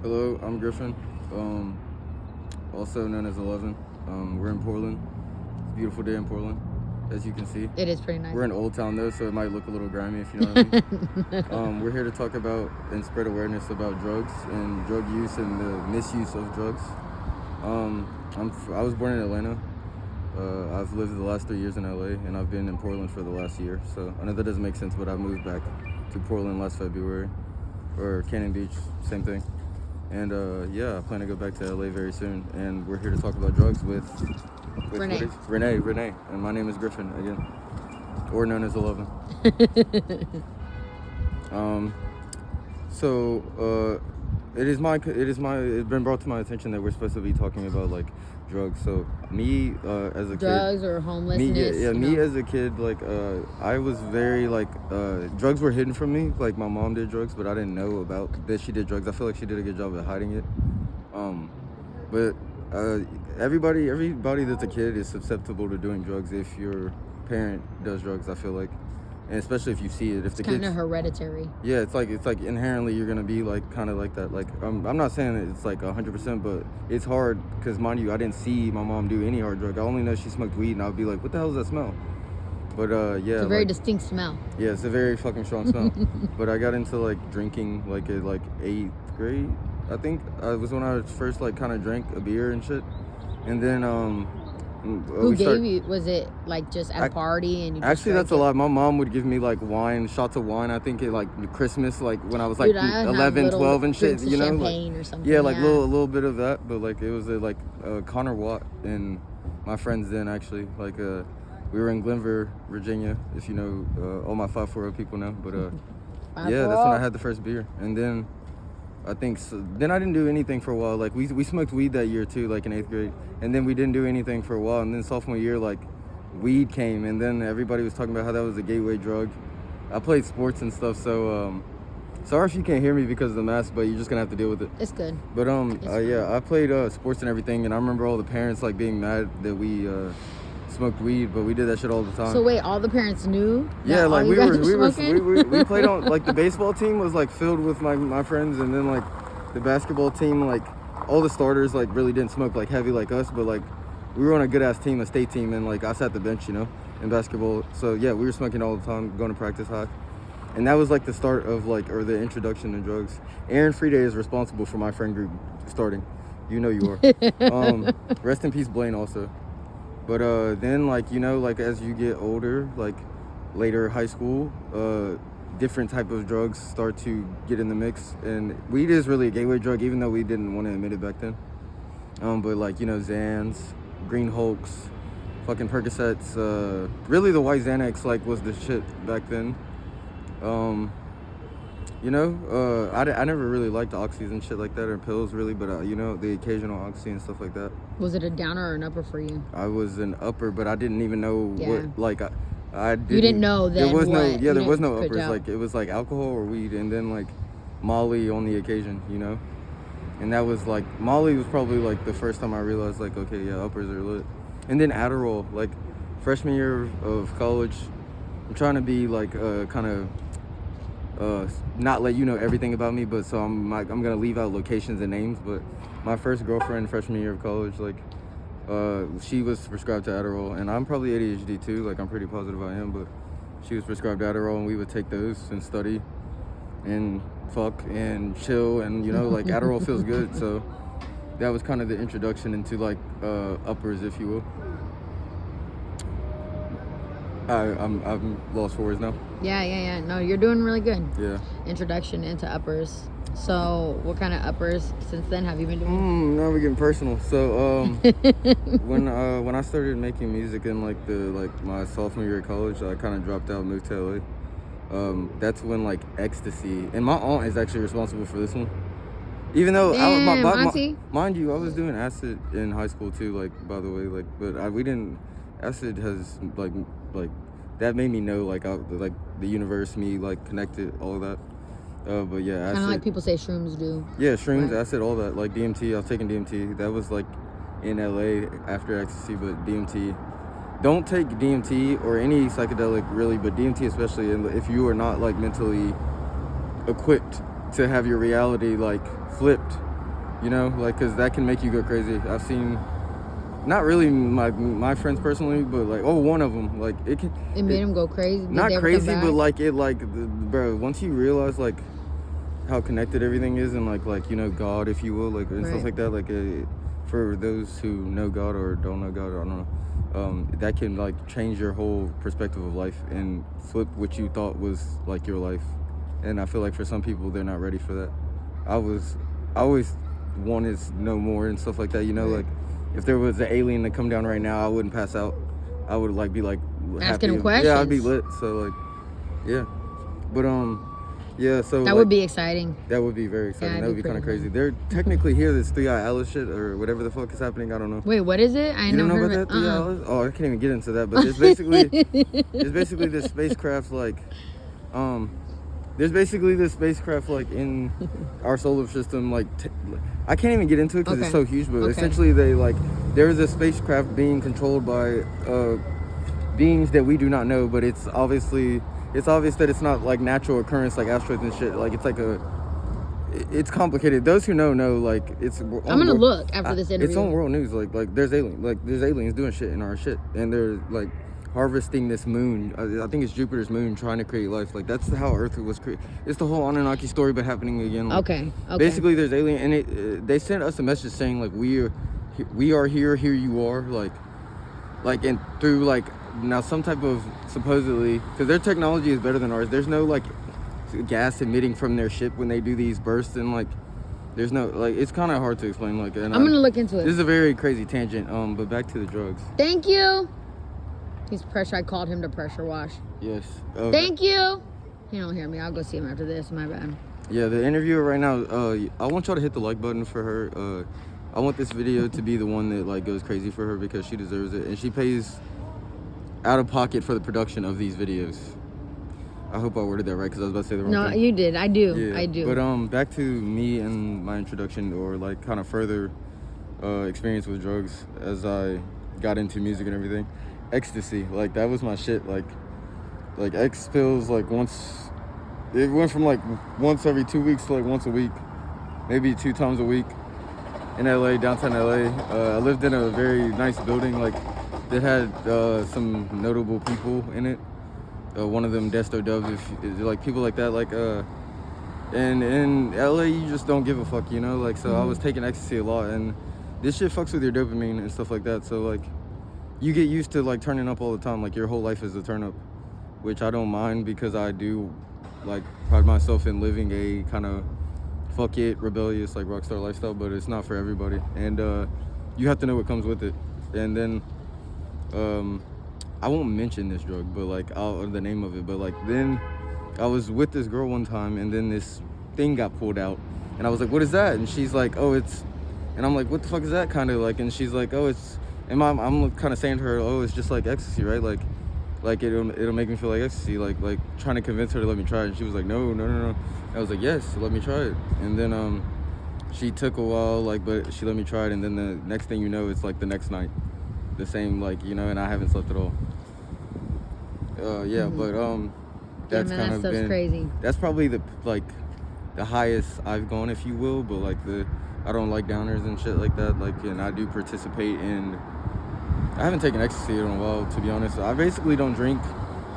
Hello, I'm Griffin, also known as 11. We're in Portland. It's a beautiful day in Portland, as you can see. It is pretty nice. We're in Old Town though, so it might look a little grimy if you know what I mean. We're here to talk about and spread awareness about drugs and drug use and the misuse of drugs. I was born in Atlanta. I've lived the last 3 years in LA, and I've been in Portland for the last year. So I know that doesn't make sense, but I moved back to Portland last February, or Cannon Beach, same thing. And I plan to go back to LA very soon. And we're here to talk about drugs with Renee. And my name is Griffin again, or known as 11. It's been brought to my attention that we're supposed to be talking about like drugs. So me as a drugs kid, or homelessness. me as a kid, I was very drugs were hidden from me. Like my mom did drugs, but I didn't know about that she did drugs. I feel like she did a good job at hiding it. But everybody that's a kid is susceptible to doing drugs if your parent does drugs. I feel like. And especially if you see it, if the kids, kind of hereditary. Yeah, it's like inherently you're gonna be like kind of like that. Like I'm not saying that it's like 100%, but it's hard because mind you, I didn't see my mom do any hard drug. I only know she smoked weed, and I'll be like, what the hell is that smell? But it's a very distinct smell. Yeah, it's a very fucking strong smell. But I got into like drinking like at like 8th grade. I think it was when I first like kind of drank a beer and shit, and then Who gave you? Was it like just at a party and you just actually that's a lot. My mom would give me like wine, shots of wine. I think at like Christmas, like when I was like 11, 12 and shit, you know, champagne or something. Yeah, like a little bit of that, but like it was Connor Watt and my friends then actually we were in Glenver, Virginia, if you know, all my 540 people know, but yeah, that's when I had the first beer. And then I think then I didn't do anything for a while. Like we smoked weed that year too, like in 8th grade, and then we didn't do anything for a while. And then sophomore year, like weed came, and then everybody was talking about how that was a gateway drug. I played sports and stuff, so sorry if you can't hear me because of the mask, but you're just gonna have to deal with it. It's good. But I played sports and everything, and I remember all the parents like being mad that we smoked weed, but we did that shit all the time. So wait, all the parents knew? Yeah, like we played on like the baseball team was like filled with my friends, and then like the basketball team, like all the starters like really didn't smoke like heavy like us, but like we were on a good ass team, a state team, and like I sat the bench, you know, in basketball. So yeah, we were smoking all the time, going to practice high. And that was like the start of or the introduction to drugs. Aaron Friday is responsible for my friend group starting. You know you are. Rest in peace, Blaine also. But then as you get older, like later high school, different type of drugs start to get in the mix, and weed is really a gateway drug, even though we didn't want to admit it back then. But Xans, Green Hulks, fucking Percocets, really the white Xanax was the shit back then. I never really liked oxys and shit like that, or pills really, but the occasional oxy and stuff like that. Was it a downer or an upper for you? I was an upper, but I didn't even know what I didn't. You didn't know then. There was there was no uppers. Like it was like alcohol or weed, and then like Molly on the occasion, you know. And that was like Molly was probably like the first time I realized like okay, yeah, uppers are lit. And then Adderall, like freshman year of college, I'm trying to be like kind of. Not let you know everything about me, but so I'm gonna leave out locations and names. But my first girlfriend freshman year of college, she was prescribed to Adderall, and I'm probably ADHD too. Like I'm pretty positive I am, but she was prescribed Adderall, and we would take those and study, and fuck and chill, and Adderall feels good. So that was kind of the introduction into uppers, if you will. I'm lost for words now. Yeah. No, you're doing really good. Yeah. Introduction into uppers. So, what kind of uppers since then have you been doing? Now we're getting personal. So, when I started making music in my sophomore year of college, I kind of dropped out, moved to LA. That's when ecstasy, and my aunt is actually responsible for this one. Even though mind you, I was doing acid in high school too. By the way, but we didn't. Acid has that made me know the universe, me connected, all of that. But yeah, acid. Kind of like people say shrooms do. Yeah, shrooms, right. Acid, all that. Like DMT, I was taking DMT. That was in LA after ecstasy, but DMT. Don't take DMT or any psychedelic really, but DMT especially, if you are not mentally equipped to have your reality flipped you know, like, because that can make you go crazy. I've seen, not really my friends personally, but like, one of them, like, it made him go crazy. Did not they ever crazy, come but back? like, bro, once you realize like how connected everything is, and like you know, God, if you will, like, and stuff Right. like that, like, for those who know God or don't know God, I don't know, that can like change your whole perspective of life and flip what you thought was like your life. And I feel like for some people, they're not ready for that. I always wanted to know more and stuff like that, you know, Right. like, if there was an alien to come down right now, I wouldn't pass out. I would like be like Asking happy. him questions. Yeah, I'd be lit. So like, yeah, but yeah. So that like, would be exciting. that would be very exciting. Yeah, That would be kind of pretty crazy. cool. They're technically here. This 3-Eye Atlas shit or whatever the fuck is happening. I don't know. Wait, what is it? I You don't never know heard about of that it. 3-Eye Atlas? Oh, I can't even get into that. But there's basically this spacecraft like there's basically this spacecraft like in our solar system, like I can't even get into it because it's so huge, but essentially there's a spacecraft being controlled by beings that we do not know, but it's obvious that it's not like natural occurrence like asteroids and shit. Like, it's complicated. Those who know, like, it's I'm gonna look after this interview. It's on world news. Like there's aliens doing shit in our shit, and they're like harvesting this moon. I think it's Jupiter's moon, trying to create life. Like, that's how Earth was created. It's the whole Anunnaki story, but happening again. Like, okay. Basically, there's alien, and they sent us a message saying like we are here you are, like and through like now some type of supposedly, because their technology is better than ours. There's no like gas emitting from their ship when they do these bursts, and like there's no like, it's kind of hard to explain. Like, and I'm gonna look into it. This is a very crazy tangent. But back to the drugs. Thank you. He's pressure. I called him to pressure wash. Yes. Thank you. He don't hear me. I'll go see him after this. My bad. Yeah, the interviewer right now. I want y'all to hit the like button for her. I want this video to be the one that like goes crazy for her, because she deserves it, and she pays out of pocket for the production of these videos. I hope I worded that right, because I was about to say the wrong thing. No, you did. I do. Yeah. I do. But back to me and my introduction, or like kind of further experience with drugs as I got into music and everything. Ecstasy, like, that was my shit. Like X pills, like, it went from like once every 2 weeks to like once a week, maybe 2 times a week in LA, downtown LA. I lived in a very nice building, like, that had some notable people in it. One of them, Desto Dubs, like people like that, like, and in LA you just don't give a fuck, you know, like, so I was taking ecstasy a lot, and this shit fucks with your dopamine and stuff like that, so like, you get used to like turning up all the time, like your whole life is a turn up, which I don't mind, because I do like pride myself in living a kind of fuck it, rebellious, like rockstar lifestyle, but it's not for everybody, and you have to know what comes with it. And then I won't mention this drug, but like the name of it, but like then I was with this girl one time, and then this thing got pulled out, and I was like, what is that? And she's like, oh, it's, and I'm like, what the fuck is that, kind of like, and she's like, oh, it's, and I'm kind of saying to her, oh, it's just like ecstasy, right? Like it'll make me feel like ecstasy, like trying to convince her to let me try it. And she was like, no. I was like, yes, let me try it. And then she took a while, like, but she let me try it. And then the next thing you know, it's like the next night, the same, like, you know, and I haven't slept at all. But that's man, kind that of stuff's been crazy. That's probably the highest I've gone, if you will. But like I don't like downers and shit like that. Like, and I do participate in. I haven't taken ecstasy in a while, to be honest. I basically don't drink.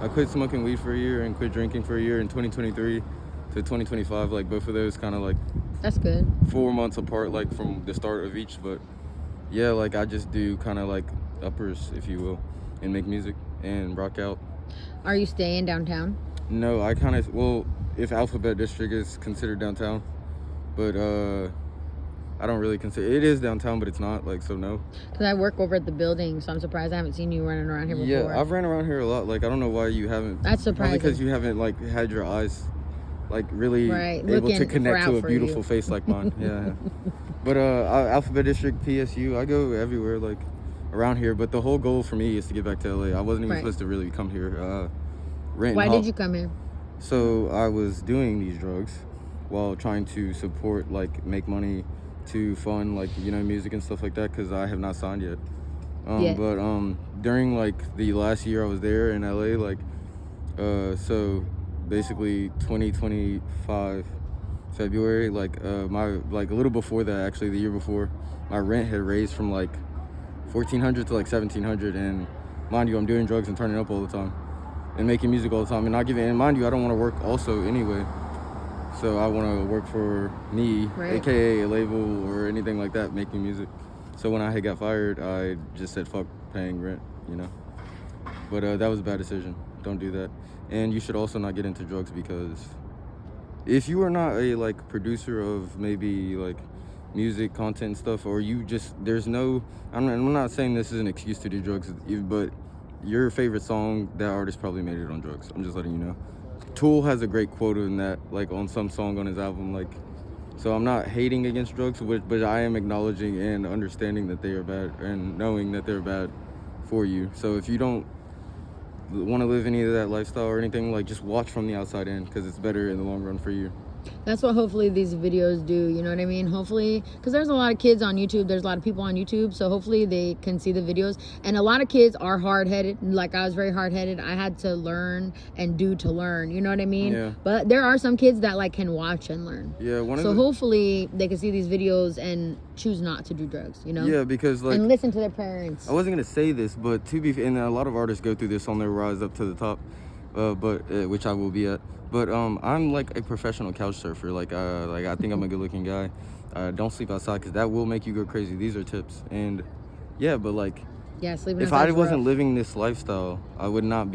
I quit smoking weed for a year and quit drinking for a year in 2023 to 2025. Like, both of those kind of like. That's good. 4 months apart, like from the start of each. But yeah, like I just do kind of like uppers, if you will, and make music and rock out. Are you staying downtown? No, I kind of, well, if Alphabet District is considered downtown, but I don't really consider it is downtown, but it's not, like, so no. Because I work over at the building, so I'm surprised I haven't seen you running around here before. Yeah, I've ran around here a lot. Like, I don't know why you haven't. That's surprising. Probably because you haven't like had your eyes like really able to connect to a beautiful face like mine. Yeah. But Alphabet District, PSU, I go everywhere like around here. But the whole goal for me is to get back to LA. I wasn't even supposed to really come here. Why did you come here? So I was doing these drugs while trying to support, like, make money to fund, like, you know, music and stuff like that, because I have not signed yet. But during like the last year I was there in LA, like so basically 2025 February, like like a little before that, actually the year before, my rent had raised from like $1,400 to like $1,700, and mind you, I'm doing drugs and turning up all the time and making music all the time and not giving. And mind you, I don't want to work also anyway, so I want to work for me, Right. aka a label or anything like that, making music. So when I had got fired, I just said fuck paying rent, you know. But that was a bad decision. Don't do that. And you should also not get into drugs, because if you are not a like producer of maybe like music content and stuff, or you just, there's no, I'm not saying this is an excuse to do drugs, but your favorite song, that artist probably made it on drugs. I'm just letting you know. Tool has a great quote in that, like on some song on his album, like, so I'm not hating against drugs, but I am acknowledging and understanding that they are bad and knowing that they're bad for you. So if you don't want to live any of that lifestyle or anything, like, just watch from the outside in, because it's better in the long run for you. That's what hopefully these videos do, you know what I mean? Hopefully, because there's a lot of kids on YouTube, there's a lot of people on YouTube, so hopefully they can see the videos. And a lot of kids are hard-headed. Like, I was very hard-headed. I had to learn and do to learn, you know what I mean? Yeah. But there are some kids that like can watch and learn. Yeah, So hopefully they can see these videos and choose not to do drugs, you know? Yeah, because like, and listen to their parents. I wasn't gonna say this, but and a lot of artists go through this on their rise up to the top, which I will be at. But I'm like a professional couch surfer. Like I think I'm a good-looking guy. Don't sleep outside, because that will make you go crazy. These are tips. And yeah, but like, Yeah, sleeping if outside I is wasn't rough. living this lifestyle, I would not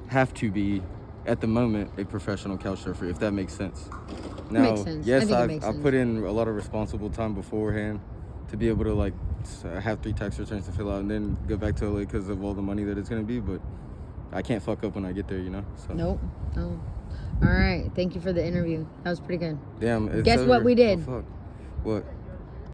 have to be at the moment a professional couch surfer, if that makes sense. Now, Makes sense. I yes, think it makes I sense. put in a lot of responsible time beforehand to be able to like have 3 tax returns to fill out and then go back to LA because of all the money that it's gonna be. But I can't fuck up when I get there, you know. So. Nope. No. All right. Thank you for the interview. That was pretty good. Damn. It's Guess over. what we did? Oh, fuck. What?